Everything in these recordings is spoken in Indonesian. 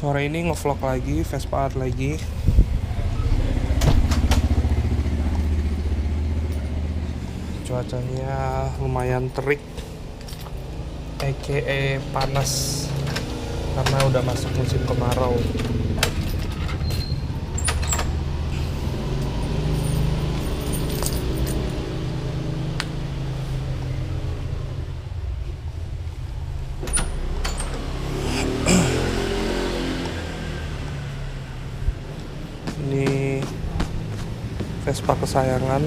Sore ini ngevlog lagi, Vespa Art lagi. Cuacanya lumayan terik, aka panas, karena udah masuk musim kemarau. Ini Vespa kesayangan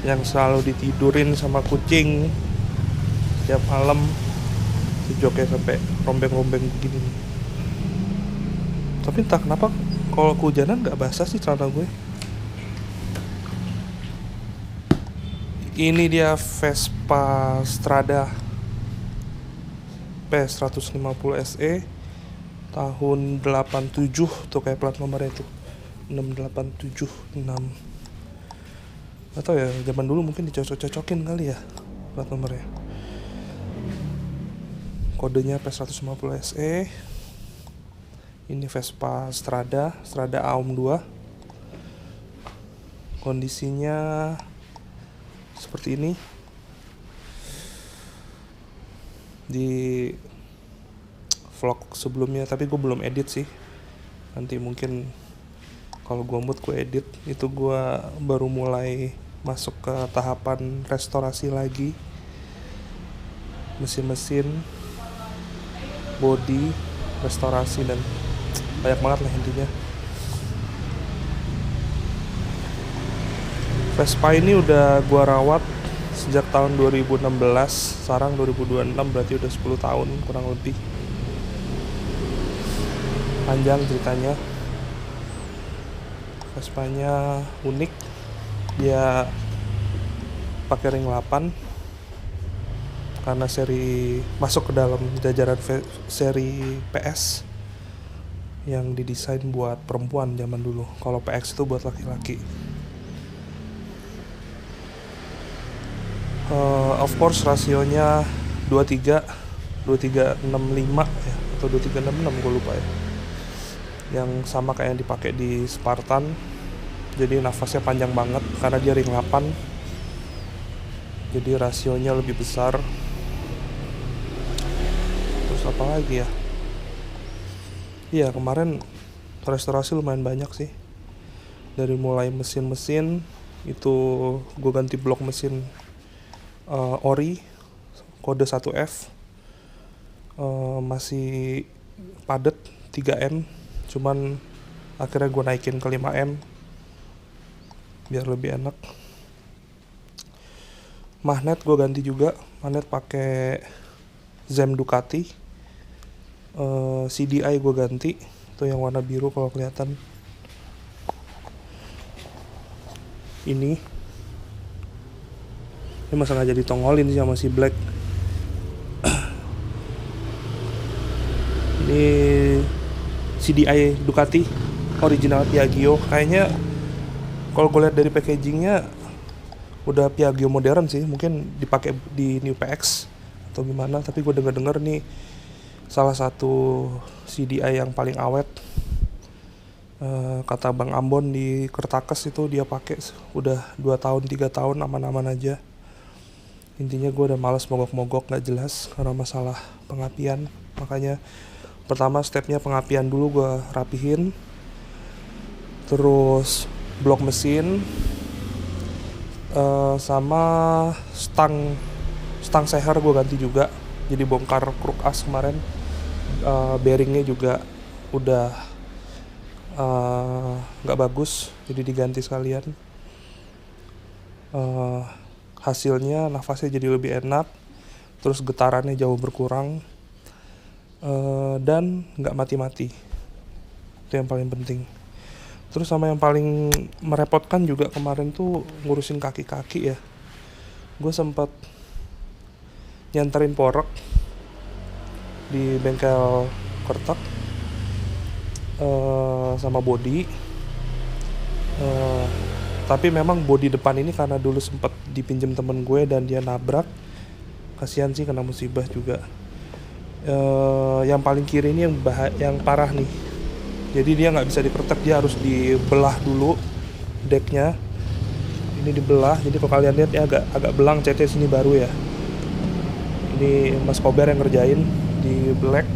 yang selalu ditidurin sama kucing tiap malam. Joknya sampai rombeng-rombeng begini nih. Tapi entah kenapa kalau kehujanan nggak basah sih celana gue. Ini dia Vespa Strada P150 SE tahun 87 tuh, kayak plat nomornya tuh 6876. Atau ya zaman dulu mungkin dicocok-cocokin kali ya plat nomornya. Kodenya P150 SE. Ini Vespa Strada Aum 2. Kondisinya seperti ini. Di vlog sebelumnya, tapi gue belum edit sih. Nanti mungkin kalau gue mood gue edit. Itu gue baru mulai masuk ke tahapan restorasi lagi. Mesin-mesin, body, restorasi, dan banyak banget lah intinya. Vespa ini udah gua rawat sejak tahun 2016, sekarang 2026, berarti udah 10 tahun kurang lebih. Panjang ceritanya. Vespanya unik, dia pakai ring 8 karena seri masuk ke dalam jajaran seri PS yang didesain buat perempuan zaman dulu. Kalau PX itu buat laki-laki. Of course rasionya 2365 ya, atau 2366 gue lupa ya. Yang sama kayak yang dipakai di Spartan. Jadi nafasnya panjang banget karena dia ring 8. Jadi rasionya lebih besar. Terus apa lagi ya? Iya, kemarin restorasi lumayan banyak sih. Dari mulai mesin-mesin itu gue ganti blok mesin ori kode 1F. Masih padet 3M, cuman akhirnya gue naikin ke 5M biar lebih enak. Magnet gue ganti juga, magnet pakai Zem Ducati. CDI gue ganti, itu yang warna biru kalau kelihatan. Ini masa nggak jadi tongolin sih sama si Black. Ini CDI Ducati original Piaggio. Kayaknya kalau gue lihat dari packagingnya udah Piaggio modern sih, mungkin dipakai di New PX atau gimana. Tapi gue denger nih salah satu CDI yang paling awet. Kata Bang Ambon di Kertakes itu dia pakai udah 2 tahun 3 tahun aman-aman aja. Intinya gue udah males mogok-mogok gak jelas karena masalah pengapian. Makanya pertama stepnya pengapian dulu gue rapihin. Terus blok mesin, sama stang seher gue ganti juga. Jadi bongkar kruk as kemarin. Bearingnya juga udah gak bagus, jadi diganti sekalian. Hasilnya nafasnya jadi lebih enak, terus getarannya jauh berkurang, dan gak mati-mati. Itu yang paling penting. Terus sama yang paling merepotkan juga kemarin tuh ngurusin kaki-kaki ya. Gue sempat nyanterin porek di bengkel Kertek, sama body. Tapi memang bodi depan ini karena dulu sempat dipinjem temen gue dan dia nabrak. Kasihan sih, kena musibah juga. Yang paling kiri ini yang parah nih. Jadi dia nggak bisa dipertek, dia harus dibelah dulu decknya. Ini dibelah, jadi kalau kalian lihat ya agak belang CT sini baru ya. Ini Mas Kober yang ngerjain di black,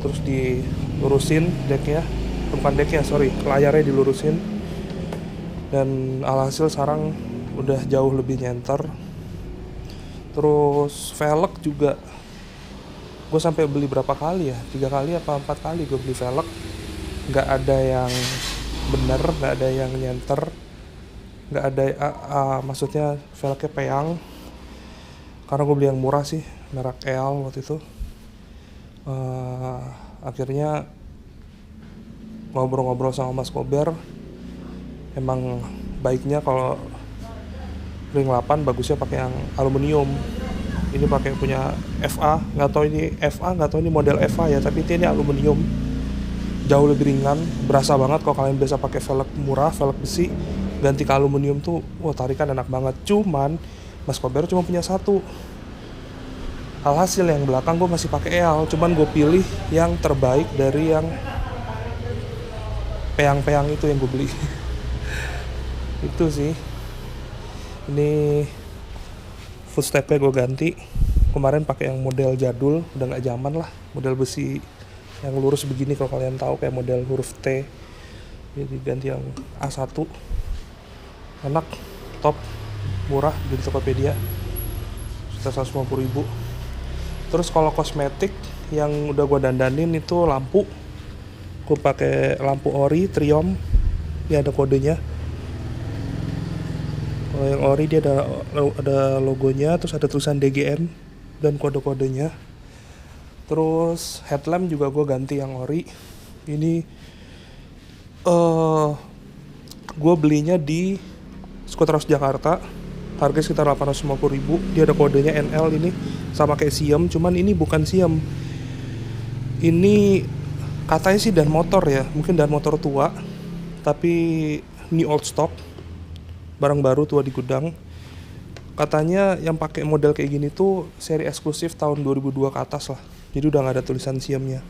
terus dilurusin decknya, bukan decknya sorry, layarnya dilurusin, dan alhasil sekarang udah jauh lebih nyenter. Terus velg juga gue sampai beli berapa kali ya, 3 kali apa 4 kali gue beli velg, nggak ada yang bener, nggak ada yang nyenter, nggak ada maksudnya velgnya peyang, karena gue beli yang murah sih, merek EAL waktu itu. Akhirnya ngobrol-ngobrol sama Mas Kober, emang baiknya kalau ring 8 bagusnya pakai yang aluminium. Ini pakai punya FA, nggak tahu ini model FA ya, tapi ini aluminium, jauh lebih ringan, berasa banget kalau kalian biasa pakai velg murah, velg besi, ganti ke aluminium tuh, wah tarikan enak banget. Cuman Mas Kober cuma punya satu. Alhasil yang belakang gue masih pakai EAL, cuman gue pilih yang terbaik dari yang peyang-peyang itu yang gue beli. Itu sih. Ini footstepnya gue ganti. Kemarin pakai yang model jadul, udah nggak zaman lah, model besi yang lurus begini kalau kalian tahu, kayak model huruf T. Jadi ganti yang A1. Enak, top, murah di Tokopedia, sekitar 150.000. Terus kalau kosmetik yang udah gue dandanin itu lampu. Gue pakai lampu ori Triumph. Ini ada kodenya. Kalau yang ori dia ada logonya, terus ada tulisan DGM dan kode-kodenya. Terus headlamp juga gue ganti yang ori. Ini gue belinya di Skuter House Jakarta, harga sekitar 850.000. Dia ada kodenya NL ini, sama kayak Siam, cuman ini bukan Siam. Ini katanya sih dan motor ya, mungkin dan motor tua, tapi new old stock, barang baru tua di gudang. Katanya yang pakai model kayak gini tuh seri eksklusif tahun 2002 ke atas lah, jadi udah nggak ada tulisan Siamnya.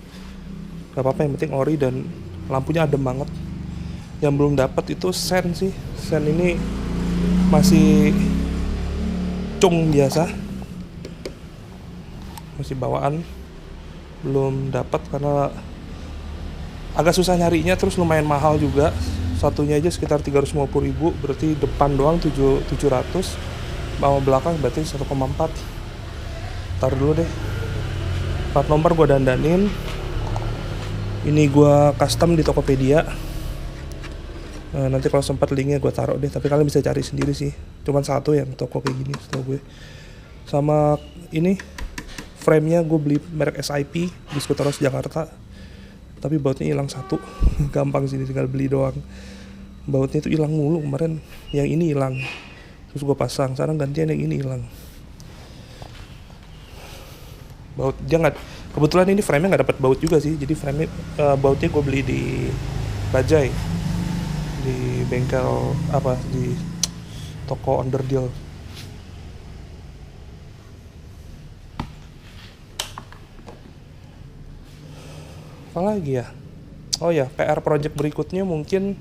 Gak apa-apa, yang penting ori dan lampunya adem banget. Yang belum dapat itu sen sih. Sen ini masih cung biasa, masih bawaan, belum dapat karena agak susah nyarinya, terus lumayan mahal juga. Satunya aja sekitar 350.000, berarti depan doang 700, bawah belakang berarti 1,4. Ntar dulu deh, plat nomor gue dandanin. Ini gue custom di Tokopedia. Nanti kalau sempat linknya gue taruh deh, tapi kalian bisa cari sendiri sih. Cuman satu yang toko kayak gini setahu gue. Sama ini frame-nya gue beli merek SIP di Skuter House Jakarta, tapi bautnya hilang satu. Gampang sih, tinggal beli doang. Bautnya itu hilang mulu kemarin, yang ini hilang, terus gue pasang, sekarang gantian yang ini hilang. Baut dia nggak, kebetulan ini frame-nya nggak dapat baut juga sih, jadi frame bautnya gue beli di Bajaj, di bengkel di toko underdeal. Apa lagi ya? Oh ya, PR project berikutnya mungkin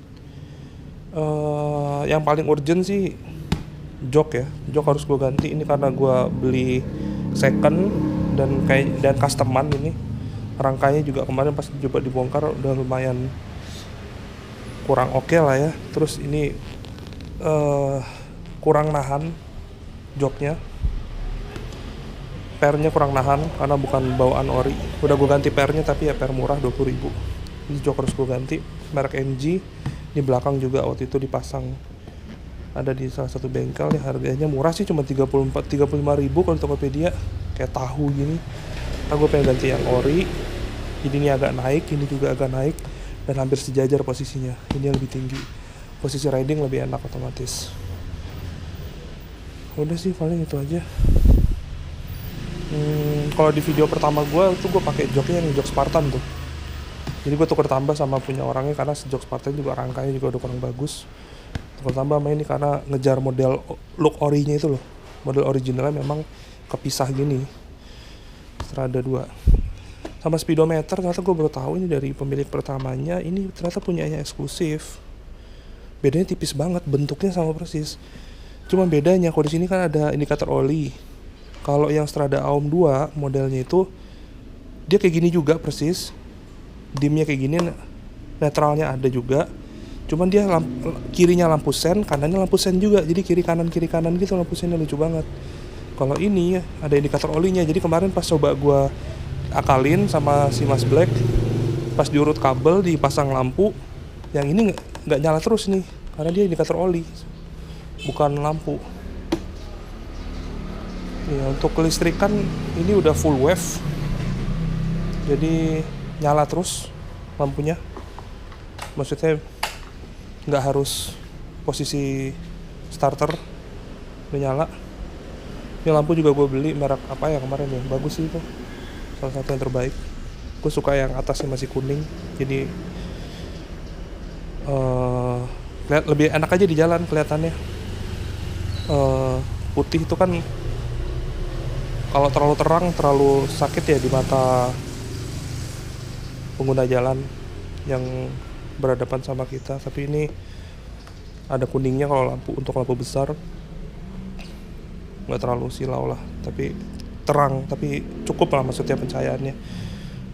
yang paling urgent sih jok ya. Jok harus gue ganti ini karena gue beli second dan customan. Ini rangkanya juga kemarin pas coba dibongkar udah lumayan kurang oke lah ya. Terus ini kurang nahan joknya, pernya kurang nahan karena bukan bawaan ori. Udah gue ganti pernya tapi ya per murah 20.000. Ini jok harus gue ganti, merek MG. Di belakang juga waktu itu dipasang, ada di salah satu bengkel ya, harganya murah sih, cuma 35.000 kalau di Tokopedia, kayak tahu gini. Nah, gue pengen ganti yang ori. Jadi ini agak naik, ini juga agak naik, dan hampir sejajar posisinya. Ini yang lebih tinggi, posisi riding lebih enak otomatis. Udah sih paling itu aja. Kalau di video pertama gue tuh gue pakai joknya yang jok Spartan tuh. Jadi gue tuker tambah sama punya orangnya karena jok Spartan juga rangkanya juga udah kurang bagus. Tuker tambah sama ini karena ngejar model look orinya itu loh. Model originalnya memang kepisah gini. Strada 2. Sama speedometer, ternyata gue baru tahu ini dari pemilik pertamanya, ini ternyata punyanya eksklusif. Bedanya tipis banget, bentuknya sama persis. Cuma bedanya kalau di sini kan ada indikator oli. Kalau yang Strada Aum 2 modelnya itu dia kayak gini juga persis. Dimnya kayak gini, netralnya ada juga. Cuman dia kirinya lampu sen, kanannya lampu sen juga. Jadi kiri kanan gitu lampu sennya, lucu banget. Kalau ini ada indikator olinya. Jadi kemarin pas coba gua akalin sama si Mas Black, pas diurut kabel dipasang lampu, yang ini nggak nyala terus nih karena dia indikator oli, bukan lampu. Ya, untuk kelistrikan ini udah full wave, jadi nyala terus lampunya. Maksudnya nggak harus posisi starter udah nyala. Ini lampu juga gue beli merek apa ya kemarin ya, bagus sih itu, salah satu yang terbaik. Gue suka yang atasnya masih kuning, jadi lebih enak aja di jalan kelihatannya. Putih itu kan kalau terlalu terang terlalu sakit ya di mata pengguna jalan yang berhadapan sama kita. Tapi ini ada kuningnya kalau untuk lampu besar, nggak terlalu silau lah, tapi terang, tapi cukup lah maksudnya pencahayaannya.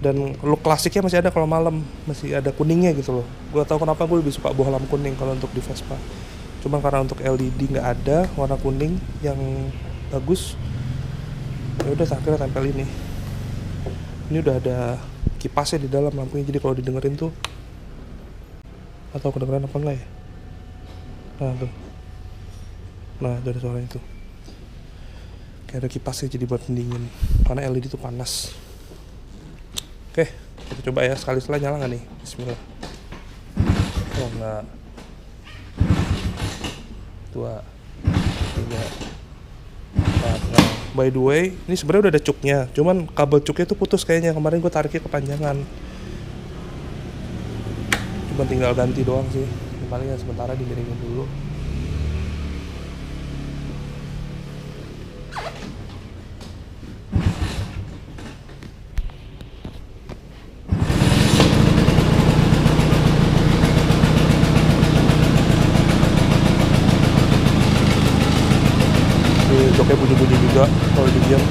Dan look klasiknya masih ada kalau malam, masih ada kuningnya gitu loh. Gue tahu kenapa gue lebih suka bohlam kuning kalau untuk di Vespa. Cuma karena untuk LED nggak ada warna kuning yang bagus, ya udah akhirnya tempel ini. Ini udah ada kipasnya di dalam lampunya, jadi kalau didengerin tuh, atau kedengeran apa enggak ya? Nah tuh, nah ada suaranya tuh. Kayak ada kipasnya jadi buat pendingin, karena LED tuh panas. Oke, kita coba ya, sekali setelah nyala nggak nih? Bismillah. Oh enggak. 2, 3, 4. Nah, by the way, ini sebenarnya udah ada cuknya, cuman kabel cuknya tuh putus kayaknya. Kemarin gue tariknya kepanjangan. Cuma tinggal ganti doang sih. Paling ya sementara dimiringin dulu. Joknya bunyi-bunyi juga kalau didiam.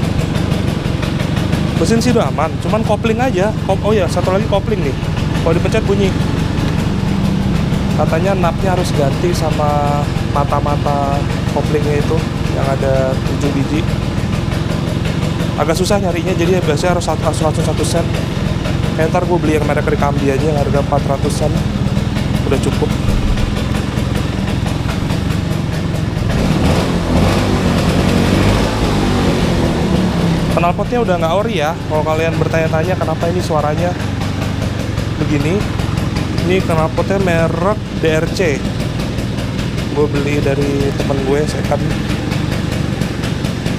Mesin sih udah aman, cuman kopling aja. Oh ya, satu lagi kopling nih. Kalau dipencet bunyi. Katanya napnya harus ganti sama mata-mata koplingnya itu yang ada 7 biji. Agak susah nyarinya, jadi biasanya harus langsung 1 sen. Kayak ntar gue beli yang merek Rikambi aja yang harga 400 sen. Udah cukup. Knalpotnya udah nggak ori ya. Kalau kalian bertanya-tanya kenapa ini suaranya begini, ini knalpotnya merek DRC. Gue beli dari temen gue second.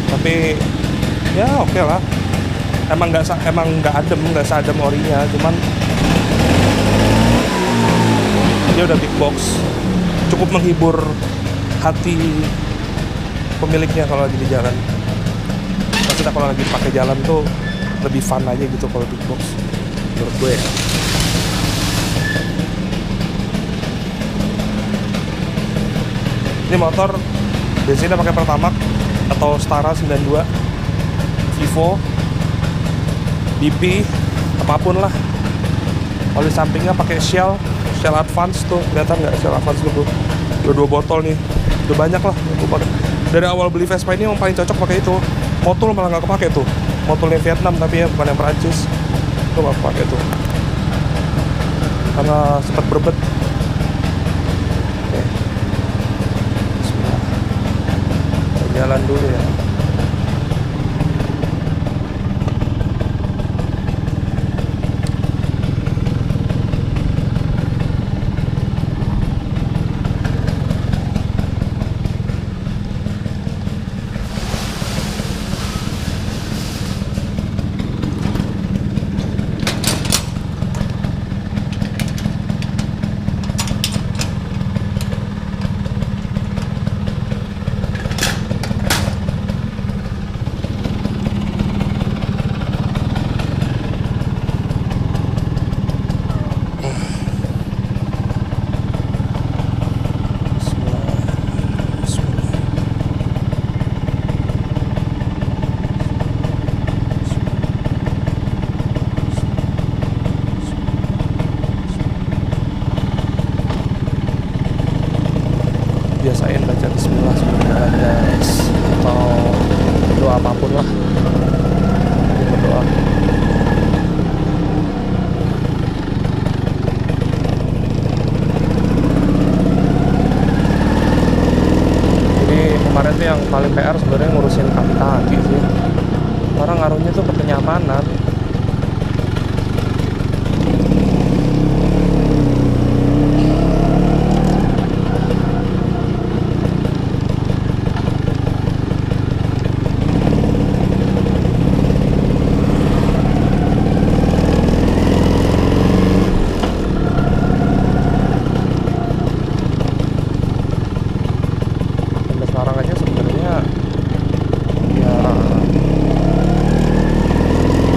Tapi ya oke lah. Emang nggak adem, nggak seadem orinya. Cuman dia udah big box, cukup menghibur hati pemiliknya kalau lagi di jalan. Kita kalau lagi pakai jalan tuh lebih fun aja gitu kalau big box menurut gue ya. Ini motor bensinnya pakai Pertamax atau Stara 92, Vivo, BP, apapun lah. Oli sampingnya pakai Shell Advance tuh, kelihatan nggak Shell Advance tuh? Udah 2 botol nih, udah banyak lah. Dari awal beli Vespa ini yang paling cocok pakai itu. Motul malah nggak kepake tuh, motulnya Vietnam tapi ya bukan yang Perancis, tuh nggak kepake tuh karena sempat berbet. Oke, bismillah, jalan dulu ya.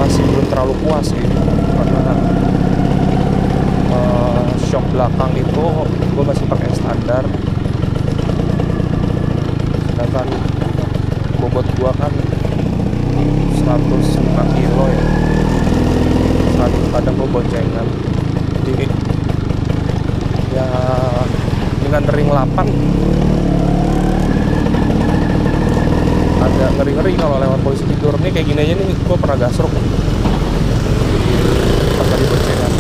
masih belum terlalu puas sih, karena shock belakang itu gue masih pakai standar, sedangkan bobot gue kan 105 kilo ya, kadang gue boncengan. Jadi ya dengan ring 8 agak ngeri-ngeri kalau lewat polisi tidur. Nih kayak gini aja nih gue pernah gasruk pas tadi boncengan.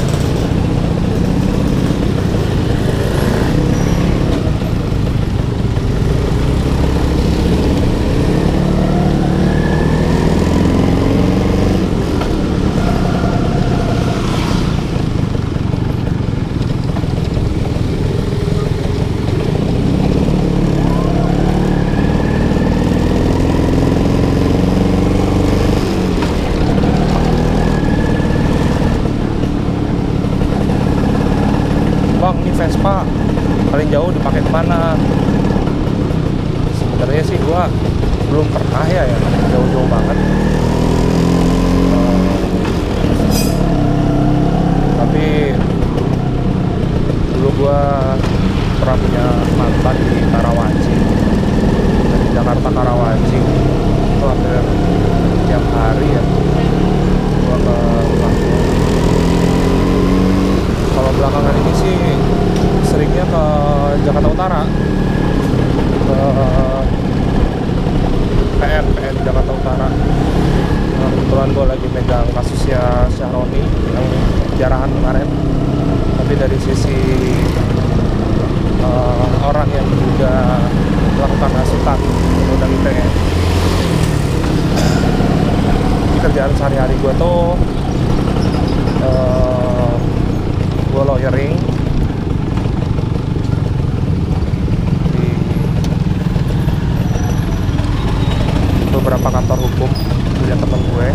Bang, ini Vespa paling jauh dipakai kemana? Sebenarnya sih gua belum pernah ya jauh-jauh banget. Tapi dulu gua pernah punya mantan di Karawaci, dari Jakarta Karawaci itu hampir tiap hari ya gua ke rumahnya. Kalau belakangan ini sih seringnya ke Jakarta Utara, ke PN Jakarta Utara. Nah, kebetulan gue lagi megang kasusnya Syahroni yang penjarahan kemarin, tapi dari sisi orang yang juga melakukan hasutan undang ITE. Di kerjaan sehari-hari gue tuh gue lawyering di beberapa kantor hukum punya temen gue,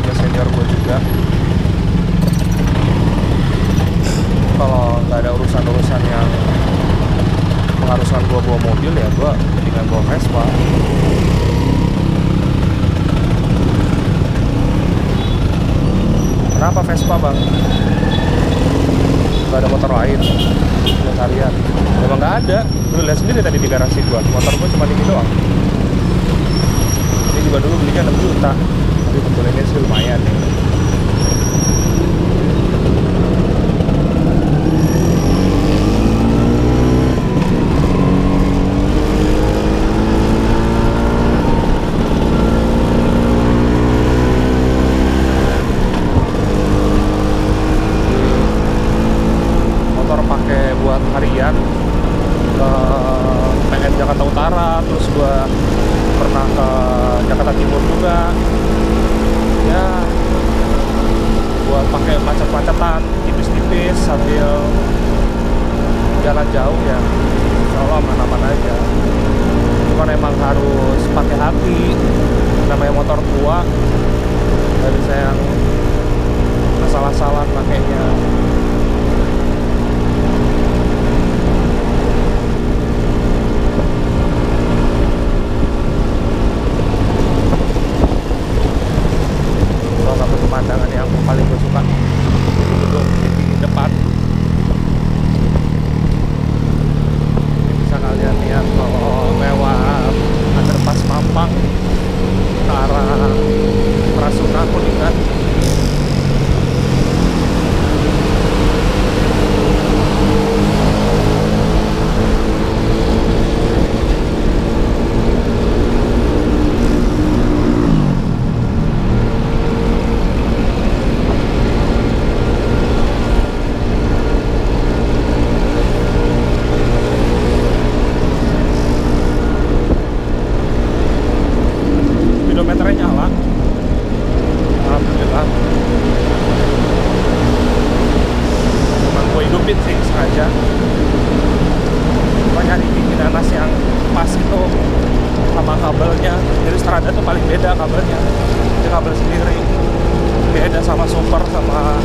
dia senior gue juga. Kalau nggak ada urusan-urusan yang mengharuskan gue bawa mobil, ya gue mendingan bawa Vespa. Kenapa Vespa, bang? Gak ada motor lain buat harian? Memang gak ada. Lu lihat sendiri tadi di garasi gua, motor gua cuma ini doang. Ini juga dulu belinya 6 juta, tapi betulnya sih lumayan nih. Buat harian ke PN Jakarta Utara, terus gue pernah ke Jakarta Timur juga ya, buat pakai macet-macetan tipis-tipis sambil jalan jauh ya, insya Allah aman-aman aja. Cuman emang harus pakai hati, namanya motor tua, gak bisa yang asal-asalan pakainya. Pemandangan yang paling gue suka gedung di depan, bisa kalian lihat kalau lewat underpass Mampang ke arah Rasuna Kuningan. Speedometernya nyala, alhamdulillah. Cuma gue hidupin sih sengaja, gue nyari dingin nanas yang pas itu sama kabelnya. Jadi Strada tuh paling beda kabelnya, ini kabel sendiri, beda sama Super sama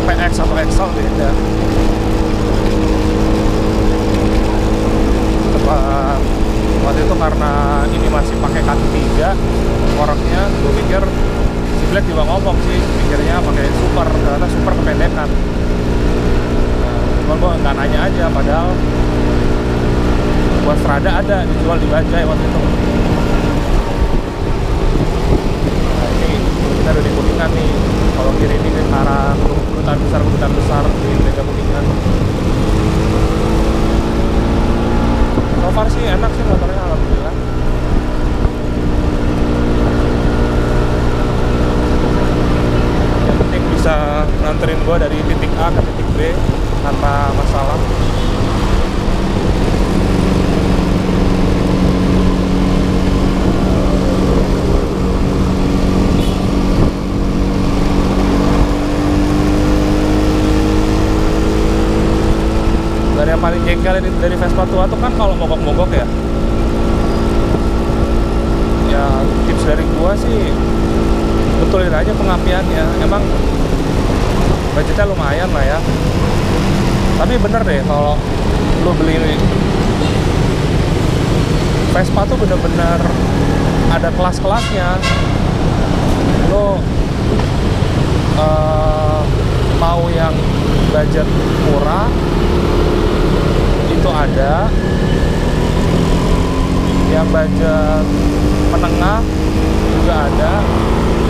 PX atau Excel, beda. Tempat waktu itu karena ini masih pakai kaki 3 koreknya, gue pikir si Blade juga ngomong sih, pikirnya pakai super, ternyata super kependekan. Cuman gue nggak nanya aja, padahal buat Strada ada dijual di Bajaj waktu itu. Nah ini kita udah di Kuningan nih. Kalau kiri ini ke arah kedutaan besar di Mega Kuningan. So far sih enak sih motornya, alhamdulillah. Yang penting bisa nganterin gue dari titik A ke titik B tanpa masalah. Dan yang paling jengkel dari Vespa tua tuh kan kalau mogok-mogok ya. Ya tips dari gua sih betulin aja pengapiannya. Emang budgetnya lumayan lah ya. Tapi bener deh kalau lo beli Vespa tuh bener-bener ada kelas-kelasnya. Lo mau yang budget murah itu ada, yang budget menengah juga ada,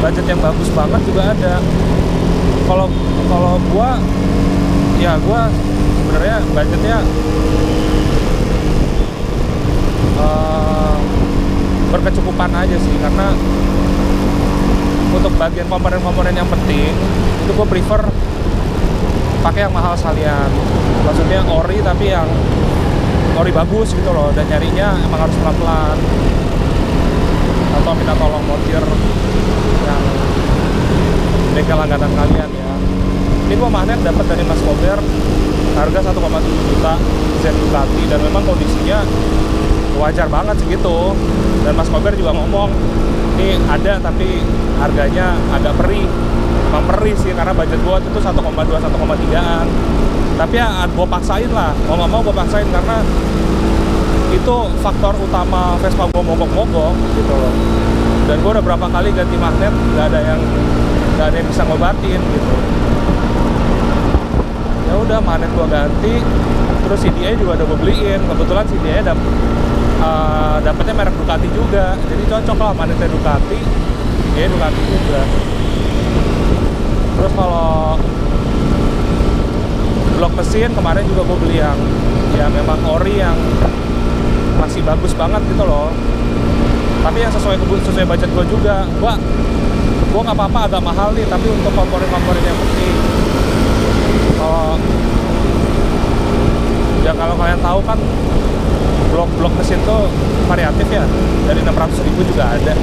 budget yang bagus banget juga ada. Kalau gua sebenarnya budgetnya berkecukupan aja sih, karena untuk bagian komponen-komponen yang penting itu gua prefer pakai yang mahal sekalian. Maksudnya ori tapi yang ori bagus gitu loh, dan nyarinya emang harus pelan-pelan, atau minta tolong montir yang bengkel langganan kalian ya. Ini gua magnet dapat dari Mas Kober harga 1,7 juta Z Ducati, dan memang kondisinya wajar banget segitu. Dan Mas Kober juga ngomong ini ada tapi harganya agak perih. Emang perih sih karena budget gua itu 1,2 1,3an. Tapi ya gua paksain lah, mau nggak mau gua paksain karena itu faktor utama Vespa gua mogok-mogok gitu loh. Dan gua udah berapa kali ganti magnet nggak ada yang bisa ngobatin gitu. Ya udah, magnet gua ganti, terus CDI juga udah gua beliin. Kebetulan CDI dapetnya merek Ducati juga, jadi cocok lah, magnetnya Ducati, CDI Ducati juga. Terus kalau blok mesin kemarin juga gue beli yang ya memang ori yang masih bagus banget gitu loh, tapi yang sesuai budget gue juga. Gue nggak apa-apa agak mahal nih, tapi untuk komponen-komponen yang penting. Kalau kalian tahu kan blok mesin tuh variatif ya, dari 600.000 juga ada.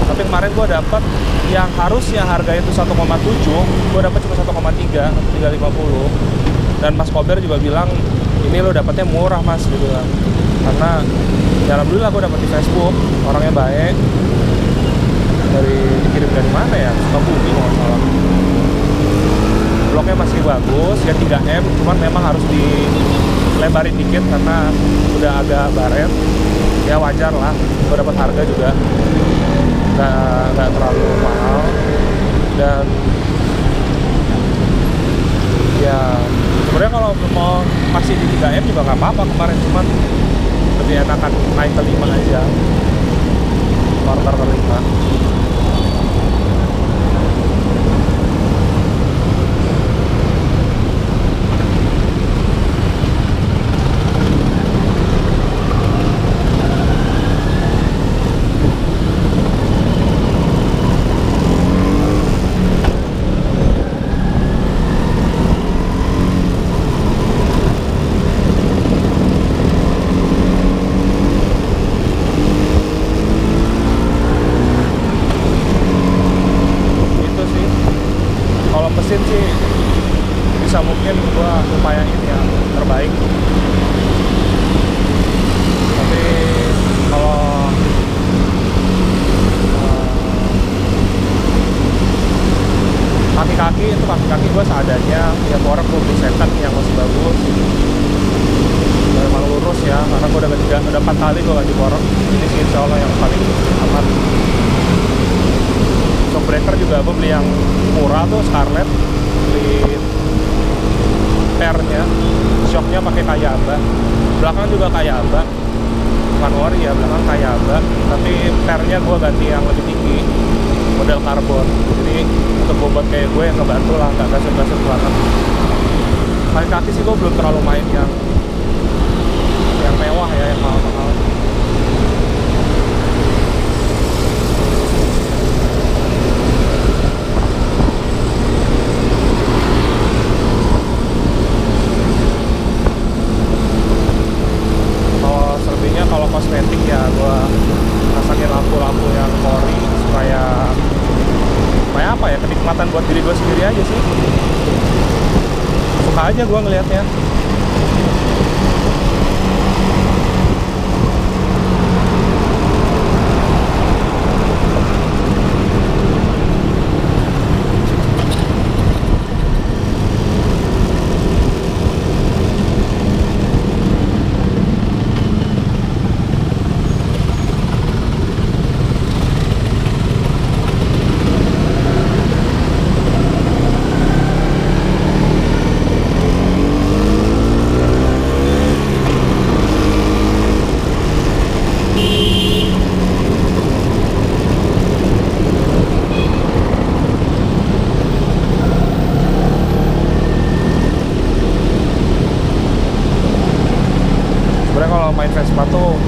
Tapi kemarin gue dapet yang harusnya harga itu 1,7, gue dapet cuma 1,3, 350. Dan Mas Kober juga bilang ini lo dapetnya murah mas gitu kan, karena ya alhamdulillah gue dapet di Facebook, orangnya baik, dikirim dari mana ya, Sukabumi kalau nggak salah. Bloknya masih bagus ya, 3M, cuman memang harus dilebarin dikit karena udah agak baret. Ya wajar lah, gue dapet harga juga nggak terlalu mahal. Dan ya sebenarnya kalau mau masih di 3M juga nggak apa-apa kemarin, cuman lebih enakan naik ke 5 aja, quarter ke 5. Mesin sih bisa mungkin gua upayain yang terbaik, tapi kalau kaki-kaki gua seadanya ya. Korek gua beli second yang masih bagus, memang lurus ya, karena gua udah 4 kali gua ganti korek. Ini sih insya Allah yang paling aman. breaker juga gue beli yang murah tuh, Scarlett. Beli pairnya, shocknya pakai Kayaba, belakang juga Kayaba, bukan ori ya, belakang Kayaba, tapi pairnya gue ganti yang lebih tinggi, model karbon. Jadi untuk bobot kayak gue yang ngebantu lah, nggak gasut-gasut banget. Kaki sih gue belum terlalu main yang mewah ya, yang mahal-mahal. Kalau kosmetik ya gue pasangin lampu-lampu yang ori supaya apa ya, kenikmatan buat diri gue sendiri aja sih. Suka aja gue ngelihatnya. Kalau main Vespa tuh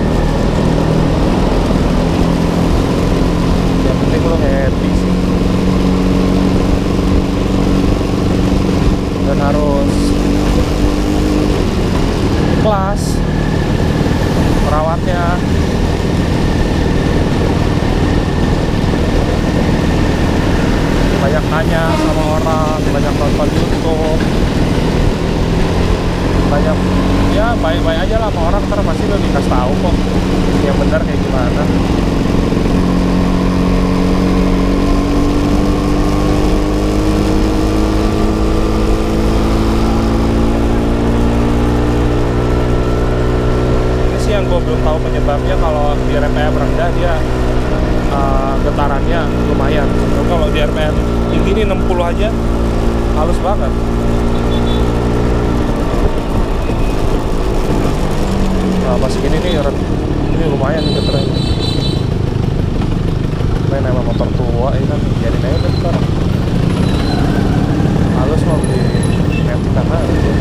yang penting lo happy sih, dan harus kelas perawatnya. Banyak tanya sama orang, banyak nonton YouTube, banyak ya, baik-baik aja lah sama orang, ntar pasti lo dikasih tahu kok yang benar kayak gimana. Ini sih yang gue belum tahu penyebabnya. Kalau di RPM rendah dia getarannya lumayan. Kalau di RPM tinggi ini 60 aja halus banget. Nah, pas gini nih, ini lumayan nih getarannya. Main sama motor tua ini kan, jadi aja bentar. Halus mau di netkan aja.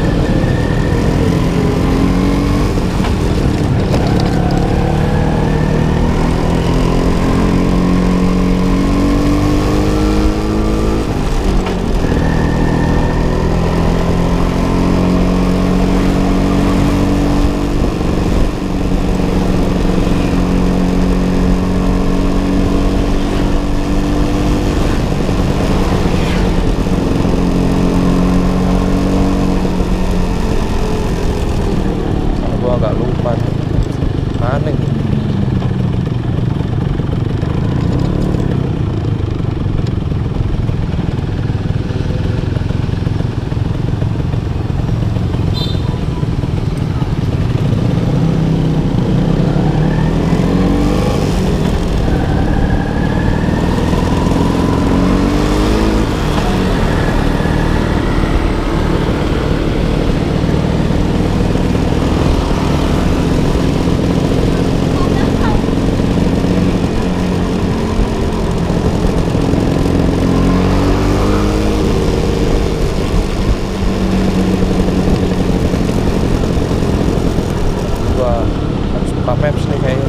Maps nih kayaknya.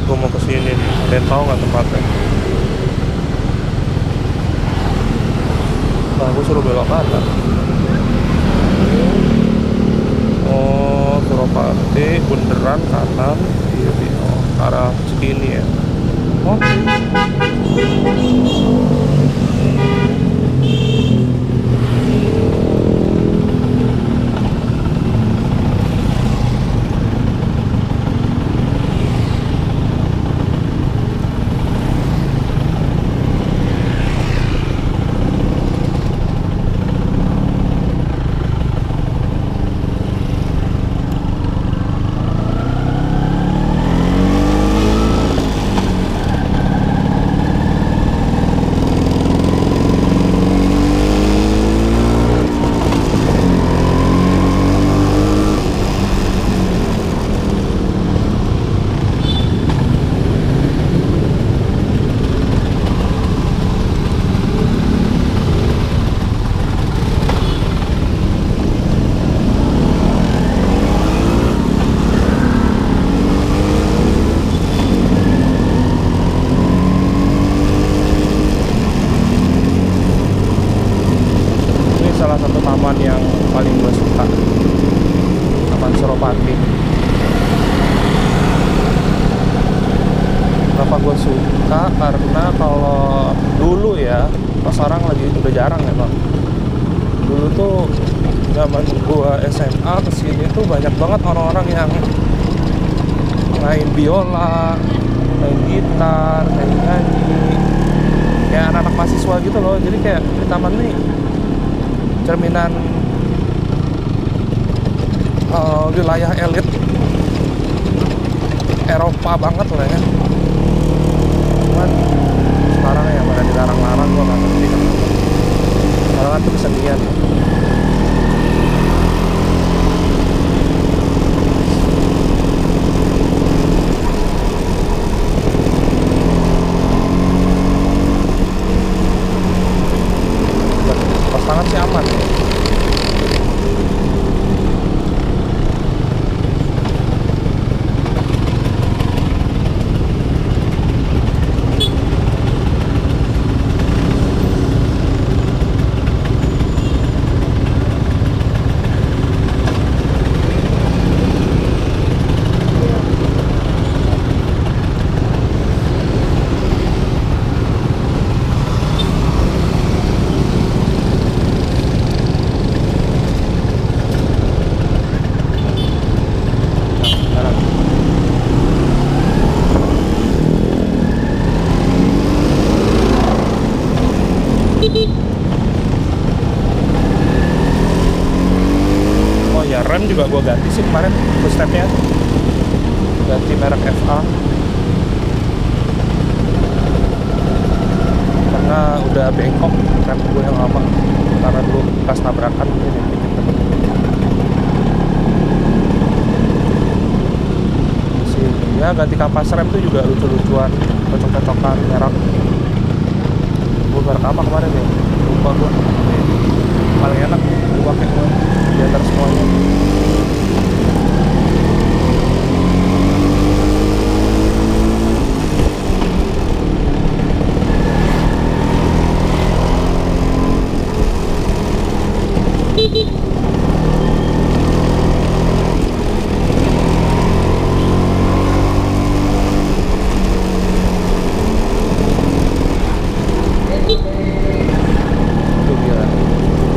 Gue mau kesini nih, ada yang tahu nggak tempatnya? Nah, gue suruh belok kanan. Oh, Suropati, bundaran kanan, kiri. Oh, arah segini ya. Oke. Ducati. Kenapa gue suka? Karena kalau dulu ya, pas sekarang lagi udah jarang ya bang. Dulu tuh zaman gue SMA kesini tuh banyak banget orang-orang yang main biola, main gitar, main nyanyi, kayak anak-anak mahasiswa gitu loh. Jadi kayak di taman nih cerminan wilayah elit Eropa banget lah ya. Cuman sekarang ya pada dilarang-larang, gue nggak ngerti kenapa. Sekarang kan tuh kesenian. Pas tangan sih aman. Oh ya, rem juga gue ganti sih kemarin, footstepnya ganti merek FA karena udah bengkok rem gue yang lama, karena dulu pas tabrakan ini bikin temen. Ya ganti kapas rem tuh juga lucu-lucuan, cocok-cocokan merek. Gue merek apa kemarin ya, lupa gue. Paling enak gue pakai di antara semuanya.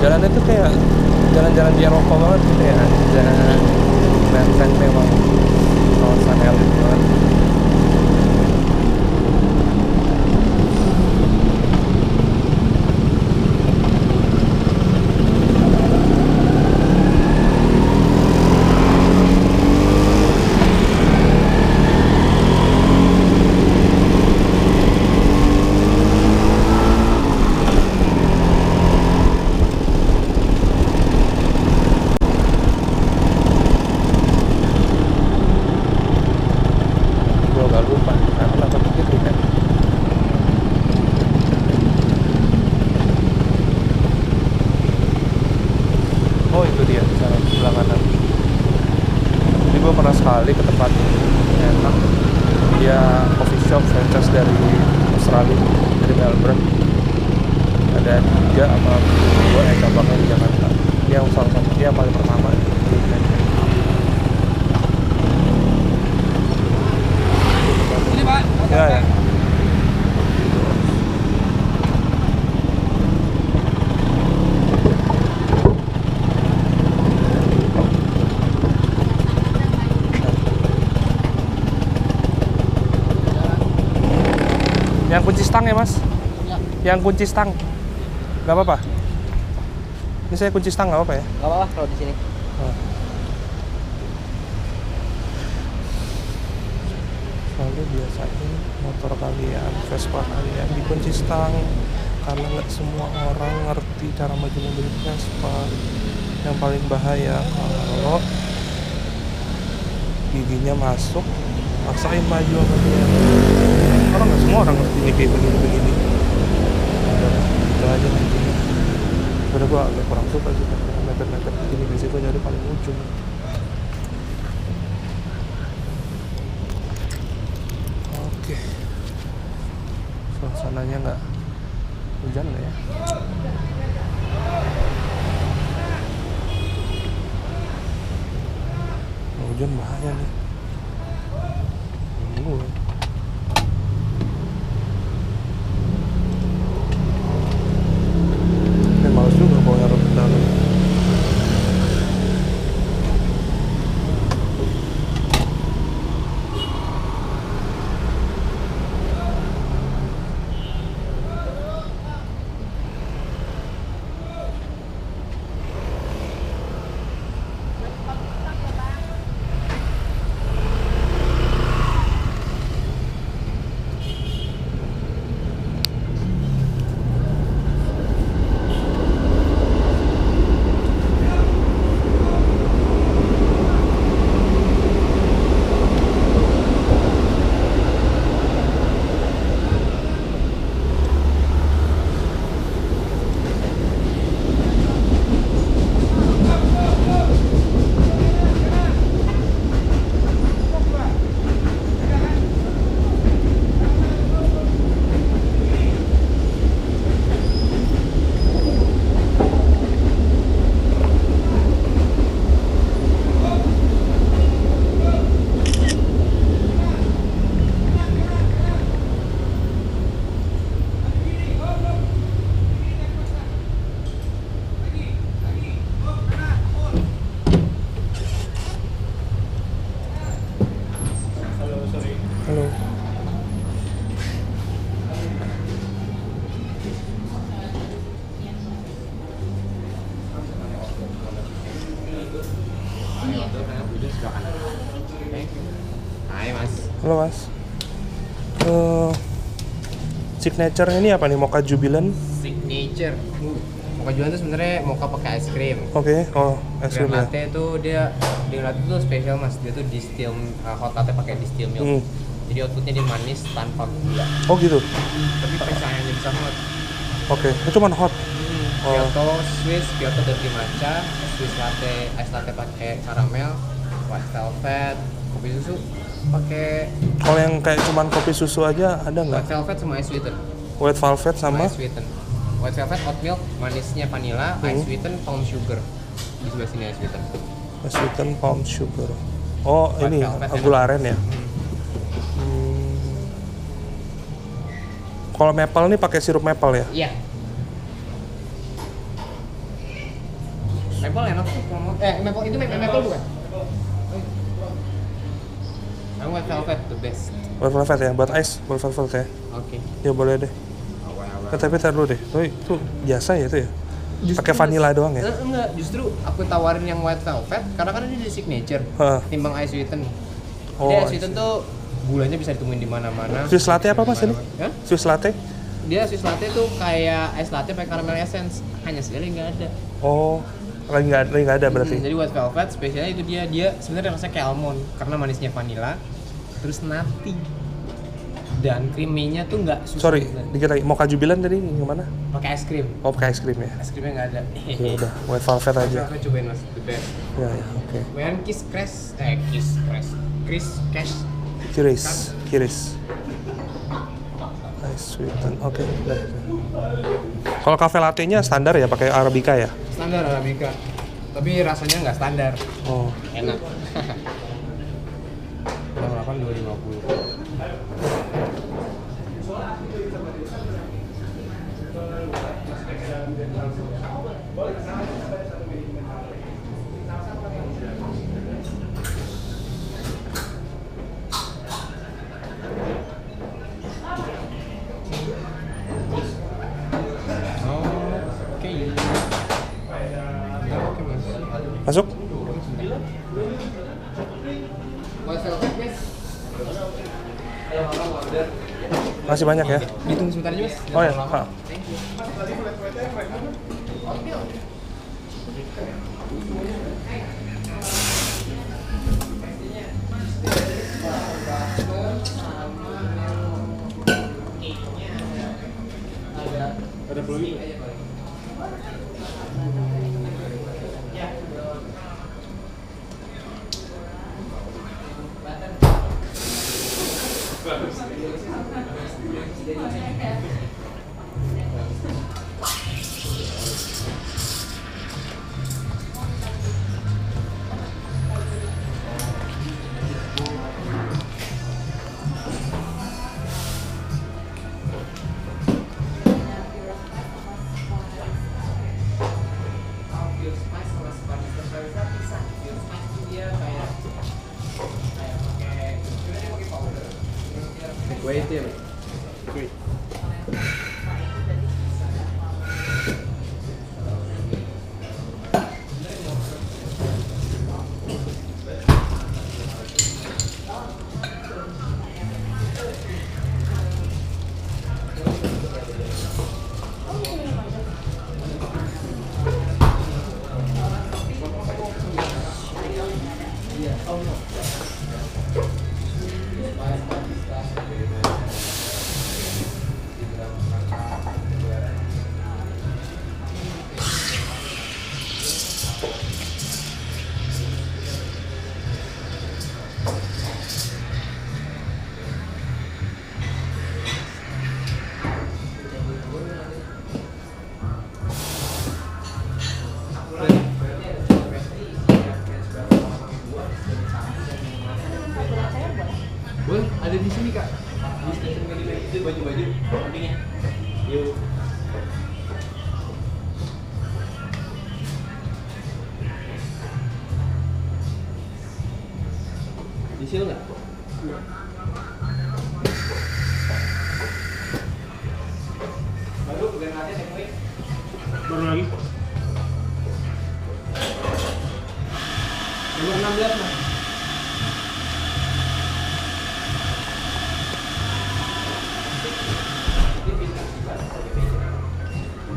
Jalannya tuh kayak jalan-jalan di Eropa banget gitu ya. Dan Menteng memang kawasan elit banget. Oh itu dia, sana sebelah kanan. Jadi gue pernah sekali ke tempat ini, enak. Dia coffee shop franchise dari Australia, dari Melbourne. Ada 3 apa 2 cabangnya di Jakarta. Dia yang salah satu, dia yang paling pertama di Indonesia. Ini Pak, Ya, ya. Yang kunci stang ya mas? Ya. Yang kunci stang, nggak apa-apa? Ini saya kunci stang nggak apa-apa ya? Nggak apa-apa kalau di sini. Soalnya biasanya motor kalian, Vespa kalian dikunci stang karena nggak semua orang ngerti cara maju mobil Vespa. Yang paling bahaya kalau giginya masuk, maksain maju sama dia. Orang nggak semua orang ngerti kayak begini-begini. Itu aja nanti. Sebenarnya gue agak kurang suka sih karena meter-meter begini, biasanya gue nyari paling ujung. Oke, suasananya nggak hujan nggak ya? hujan bahaya nih. Males juga kalau naruh ke dalam. Halo. Hai Mas. Halo Mas. Signature ini apa nih? Mocha Jubilant? Signature. Mocha Jubilant itu sebenarnya mocha pakai es krim. Oke. Oh, es krim Green ya. latte itu dia green latte itu spesial Mas. Dia tuh distill hot latte pakai distill milk. Jadi outputnya dia manis tanpa gula. Oh gitu. Tapi pesaingnya bisa banget. Oke. Itu cuma hot. Kyoto Swiss, Kyoto Dirty Matcha, Swiss latte, ice latte pakai karamel, white velvet, kopi susu pakai Kalau yang kayak cuman kopi susu aja ada nggak? white velvet sama ice sweeten. White velvet sama? Ice sweeten. White velvet oat milk, manisnya vanilla, ice sweeten, palm sugar. Di sebelah sini ice sweeten. Sweeten palm sugar. Oh, White ini velvet gula aren ya. Kalau maple nih pakai sirup maple ya? Iya. Maple enak tuh kalau maple itu maple bukan? Aku white velvet the best. White velvet ya, buat ice, white velvet ya. Oke. Ya boleh deh. Tapi tar dulu deh. Oh, itu biasa ya itu ya? Pakai vanilla doang ya? Enggak, justru aku tawarin yang white velvet karena kan ini di signature. Timbang ice sweeten. Oh, Dia ice sweeten tuh gulanya bisa ditemuin di mana-mana. Swiss latte apa Mas ini? Hah? Swiss latte? Dia Swiss latte tuh kayak ice latte pakai caramel essence, hanya sekali nggak ada. Oh, lagi nggak ada berarti. Jadi white velvet spesialnya itu dia sebenarnya rasanya kayak almond karena manisnya vanilla, terus nutty dan creamy-nya tuh nggak susah. Sorry, dikit lagi. Mocha Jubilant tadi yang mana? Pakai es krim. Oh, pakai es krim ya. Es krimnya nggak ada. Ya udah, white velvet aja. Aku cobain Mas, the best. Ya, ya, oke. Kemudian Kiris. Ice sweeten. Oke, udah. Kalau cafe latte-nya standar ya, pakai arabica ya? Standar arabica. Tapi rasanya nggak standar. Oh. Enak. 250. Masuk? Masih banyak ya? Ditunggu sebentar aja Mas. Oh ya. Ada peluit. Wait ya. Boleh, ada di sini kak. Di stasiun Kalimantan itu baju-baju sampingnya. Yuk. Disil nggak? Baru granatnya teknik. Baru lagi. Nomor 16 mas.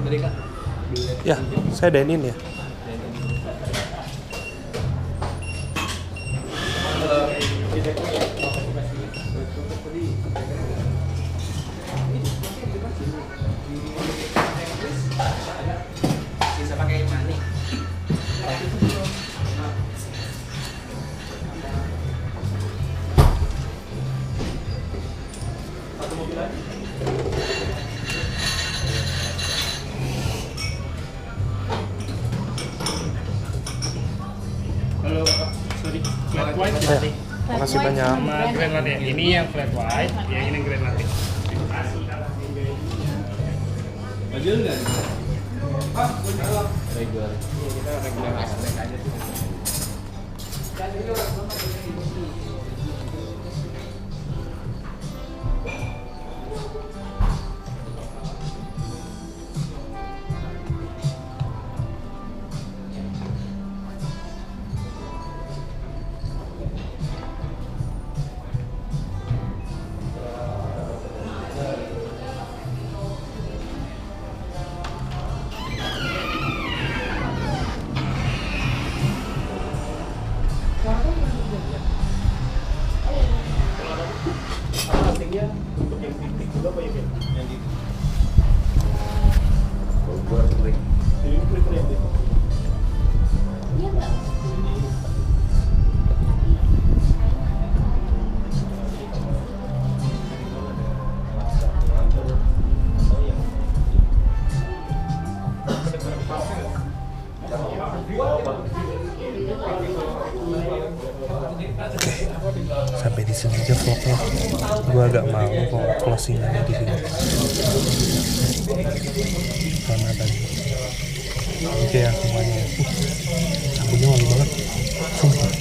Dari kak. Ya, saya dine-in ya. Bisa pakai money. Satu mobil lagi. Halo, sorry, flat white Ya, makasih banyak. sama grand latte. Ini yang flat white, yang ini grand latte. Bajul nggak? Regular. Iya, kita regular aspek aja sih. Untuk yang titik juga apa yang titik? Buat break. Ini klik yang titik. Iya nggak? Sampai di sini aja vlognya. Gue agak malu kalau closingannya di sini. Karena tadi. Oke ya semuanya. Sabunnya wangi banget. Sumpah.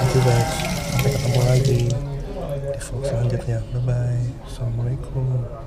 Oke guys, sampai ketemu lagi di vlog selanjutnya. Bye bye. Assalamualaikum.